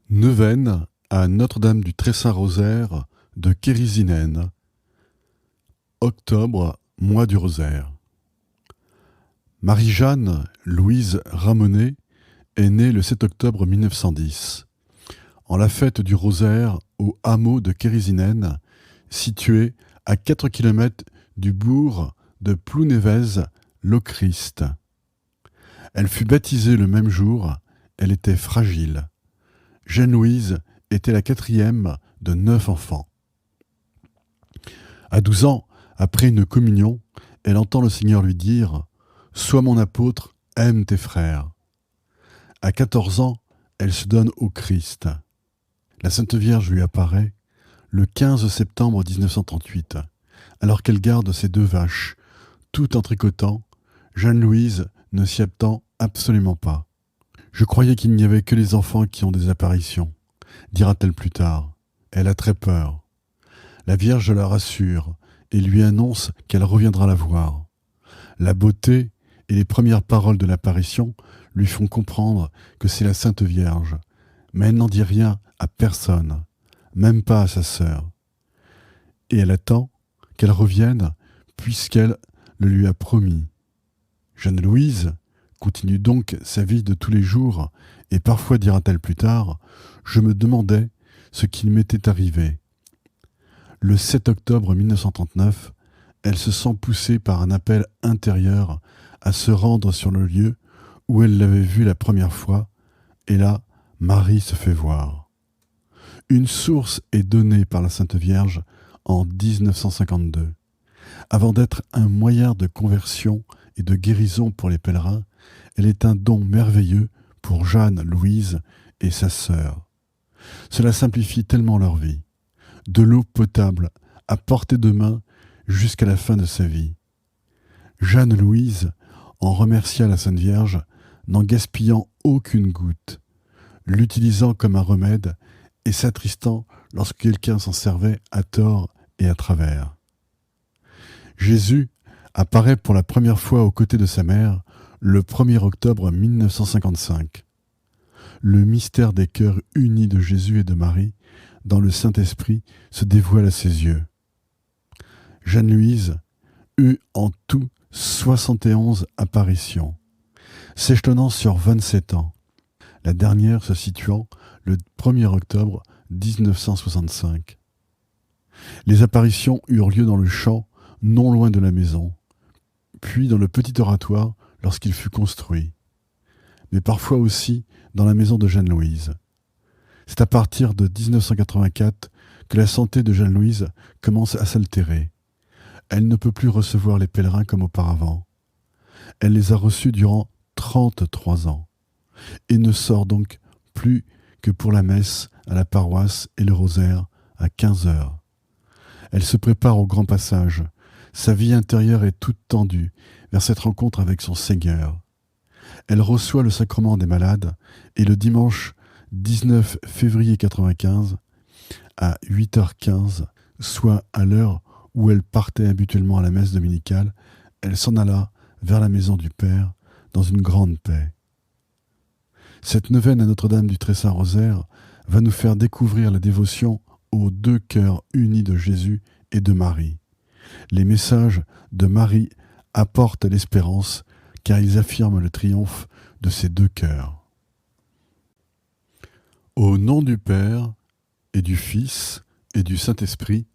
Neuvaine à Notre-Dame du Très-Saint-Rosaire de Kérisinen. Octobre, mois du rosaire. Marie-Jeanne Louise Ramonet est née le 7 octobre 1910, en la fête du rosaire au hameau de Kérisinen, situé à 4 km du bourg de Plounevez-le-Christ. Elle fut baptisée le même jour, elle était fragile. Jeanne-Louise était la quatrième de 9 enfants. À 12 ans, après une communion, elle entend le Seigneur lui dire « Sois mon apôtre, aime tes frères ». À 14 ans, elle se donne au Christ. La Sainte Vierge lui apparaît le 15 septembre 1938, alors qu'elle garde ses 2 vaches. Tout en tricotant, Jeanne-Louise ne s'y attend absolument pas. « Je croyais qu'il n'y avait que les enfants qui ont des apparitions », dira-t-elle plus tard. Elle a très peur. La Vierge la rassure et lui annonce qu'elle reviendra la voir. La beauté et les premières paroles de l'apparition lui font comprendre que c'est la Sainte Vierge, mais elle n'en dit rien à personne, même pas à sa sœur. Et elle attend qu'elle revienne puisqu'elle le lui a promis. Jeanne-Louise continue donc sa vie de tous les jours et parfois dira-t-elle plus tard « Je me demandais ce qu'il m'était arrivé ». Le 7 octobre 1939, elle se sent poussée par un appel intérieur à se rendre sur le lieu où elle l'avait vu la première fois, et là, Marie se fait voir. Une source est donnée par la Sainte Vierge en 1952. Avant d'être un moyen de conversion et de guérison pour les pèlerins, elle est un don merveilleux pour Jeanne-Louise et sa sœur. Cela simplifie tellement leur vie. De l'eau potable à portée de main jusqu'à la fin de sa vie. Jeanne-Louise en remercia la Sainte Vierge, n'en gaspillant aucune goutte, l'utilisant comme un remède et s'attristant lorsque quelqu'un s'en servait à tort et à travers. Jésus apparaît pour la première fois aux côtés de sa mère le 1er octobre 1955. Le mystère des cœurs unis de Jésus et de Marie dans le Saint-Esprit se dévoile à ses yeux. Jeanne-Louise eut en tout 71 apparitions, s'échelonnant sur 27 ans, la dernière se situant le 1er octobre 1965. Les apparitions eurent lieu dans le champ, non loin de la maison, puis dans le petit oratoire lorsqu'il fut construit, mais parfois aussi dans la maison de Jeanne-Louise. C'est à partir de 1984 que la santé de Jeanne-Louise commence à s'altérer. Elle ne peut plus recevoir les pèlerins comme auparavant. Elle les a reçus durant 33 ans et ne sort donc plus que pour la messe à la paroisse et le rosaire à 15 heures. Elle se prépare au grand passage. Sa vie intérieure est toute tendue vers cette rencontre avec son Seigneur. Elle reçoit le sacrement des malades et le dimanche 19 février 1995, à 8h15, soit à l'heure où elle partait habituellement à la messe dominicale, elle s'en alla vers la maison du Père dans une grande paix. Cette neuvaine à Notre-Dame du Très-Saint-Rosaire va nous faire découvrir la dévotion aux 2 cœurs unis de Jésus et de Marie. Les messages de Marie apportent l'espérance car ils affirment le triomphe de ces 2 cœurs. Au nom du Père et du Fils et du Saint-Esprit,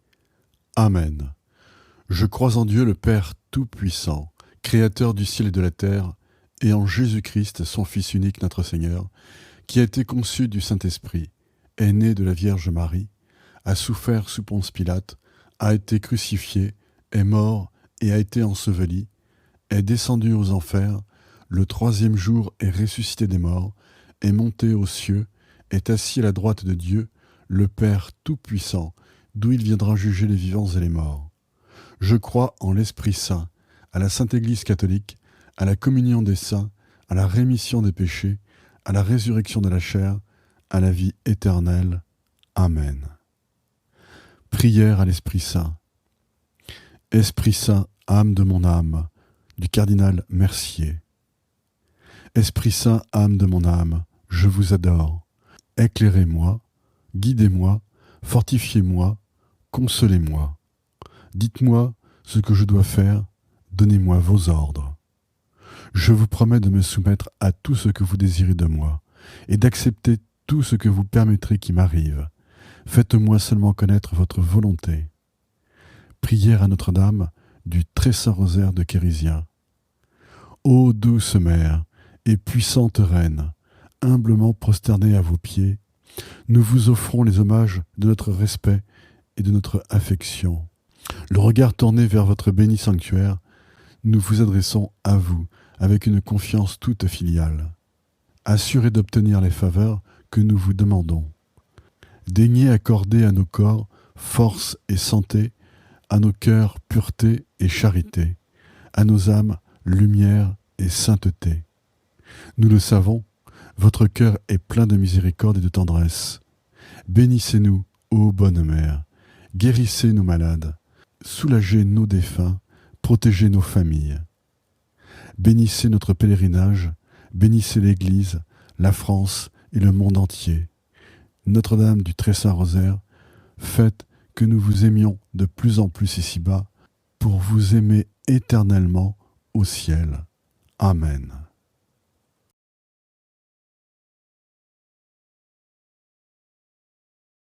Amen. Je crois en Dieu le Père Tout-Puissant, Créateur du ciel et de la terre, et en Jésus-Christ, son Fils unique, notre Seigneur, qui a été conçu du Saint-Esprit, est né de la Vierge Marie, a souffert sous Ponce Pilate, a été crucifié, est mort et a été enseveli, est descendu aux enfers, le 3e jour est ressuscité des morts, est monté aux cieux, est assis à la droite de Dieu, le Père Tout-Puissant, d'où il viendra juger les vivants et les morts. Je crois en l'Esprit Saint, à la Sainte Église catholique, à la communion des saints, à la rémission des péchés, à la résurrection de la chair, à la vie éternelle. Amen. Prière à l'Esprit Saint. Esprit Saint, âme de mon âme, du cardinal Mercier. Esprit Saint, âme de mon âme, je vous adore. Éclairez-moi, guidez-moi, fortifiez-moi, consolez-moi. Dites-moi ce que je dois faire, donnez-moi vos ordres. Je vous promets de me soumettre à tout ce que vous désirez de moi, et d'accepter tout ce que vous permettrez qui m'arrive. Faites-moi seulement connaître votre volonté. Prière à Notre-Dame du Très Saint Rosaire de Kérisien. Ô douce mère et puissante reine, humblement prosternée à vos pieds, nous vous offrons les hommages de notre respect et de notre affection. Le regard tourné vers votre béni sanctuaire, nous vous adressons à vous avec une confiance toute filiale. Assurés d'obtenir les faveurs que nous vous demandons. Daignez accorder à nos corps force et santé, à nos cœurs pureté et charité, à nos âmes lumière et sainteté. Nous le savons, votre cœur est plein de miséricorde et de tendresse. Bénissez-nous, ô bonne mère, guérissez nos malades, soulagez nos défunts, protégez nos familles. Bénissez notre pèlerinage, bénissez l'Église, la France et le monde entier. Notre-Dame du Très Saint Rosaire, faites que nous vous aimions de plus en plus ici-bas, pour vous aimer éternellement au ciel. Amen.